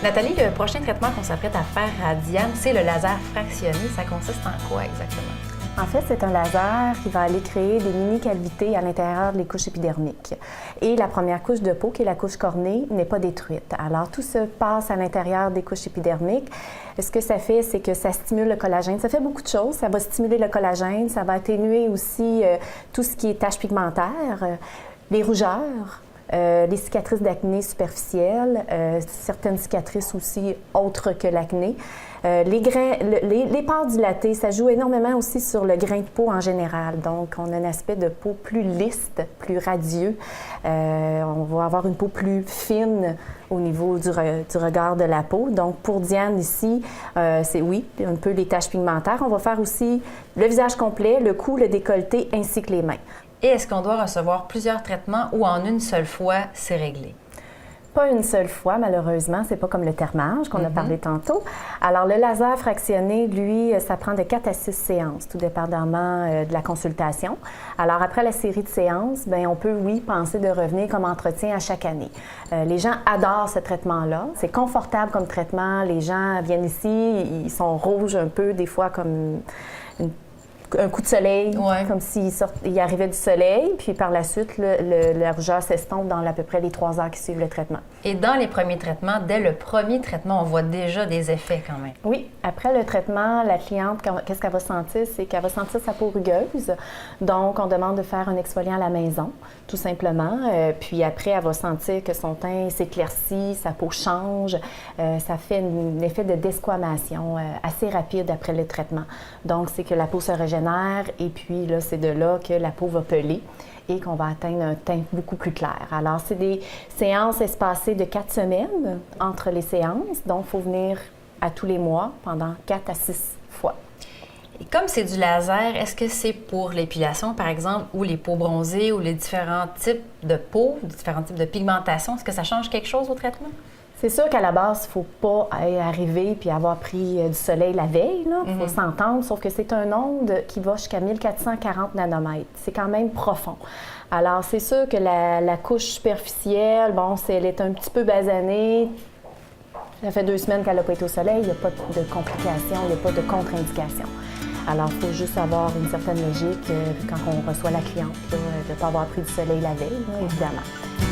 Nathalie, le prochain traitement qu'on s'apprête à faire à Diane, c'est le laser fractionné. Ça consiste en quoi exactement? En fait, c'est un laser qui va aller créer des mini-cavités à l'intérieur des couches épidermiques. Et la première couche de peau, qui est la couche cornée, n'est pas détruite. Alors, tout se passe à l'intérieur des couches épidermiques. Ce que ça fait, c'est que ça stimule le collagène. Ça fait beaucoup de choses. Ça va stimuler le collagène, ça va atténuer aussi tout ce qui est taches pigmentaires, les rougeurs, les cicatrices d'acné superficielles, certaines cicatrices aussi autres que l'acné. Les pores dilatées, ça joue énormément aussi sur le grain de peau en général. Donc, on a un aspect de peau plus lisse, plus radieux. On va avoir une peau plus fine au niveau du regard de la peau. Donc, pour Diane ici, c'est oui, un peu les taches pigmentaires. On va faire aussi le visage complet, le cou, le décolleté ainsi que les mains. Et est-ce qu'on doit recevoir plusieurs traitements ou en une seule fois, c'est réglé? Pas une seule fois, malheureusement. C'est pas comme le thermage qu'on a parlé tantôt. Alors, le laser fractionné, lui, ça prend de 4 à 6 séances, tout dépendamment de la consultation. Alors, après la série de séances, bien, on peut, oui, penser de revenir comme entretien à chaque année. Les gens adorent ce traitement-là. C'est confortable comme traitement. Les gens viennent ici, ils sont rouges un peu, des fois comme un coup de soleil, comme s'il arrivait du soleil, puis par la suite, la rougeur s'estompe dans à peu près les 3 heures qui suivent le traitement. Et dans les premiers traitements, dès le premier traitement, on voit déjà des effets quand même. Oui. Après le traitement, la cliente, qu'est-ce qu'elle va sentir? C'est qu'elle va sentir sa peau rugueuse. Donc, on demande de faire un exfoliant à la maison, tout simplement. Puis après, elle va sentir que son teint s'éclaircit, sa peau change. Ça fait un effet de desquamation assez rapide après le traitement. Donc, c'est que la peau se régénère et puis là, c'est de là que la peau va peler et qu'on va atteindre un teint beaucoup plus clair. Alors, c'est des séances espacées de 4 semaines entre les séances. Donc, il faut venir à tous les mois pendant 4 à 6 fois. Et comme c'est du laser, est-ce que c'est pour l'épilation, par exemple, ou les peaux bronzées, ou les différents types de peau, différents types de pigmentation? Est-ce que ça change quelque chose au traitement? C'est sûr qu'à la base, il ne faut pas arriver puis avoir pris du soleil la veille. Il faut s'entendre, sauf que c'est un onde qui va jusqu'à 1440 nanomètres. C'est quand même profond. Alors, c'est sûr que la couche superficielle, bon, elle est un petit peu basanée. Ça fait 2 semaines qu'elle n'a pas été au soleil. Il n'y a pas de complications, il n'y a pas de contre-indication. Alors, il faut juste avoir une certaine logique quand on reçoit la cliente, de ne pas avoir pris du soleil la veille, évidemment.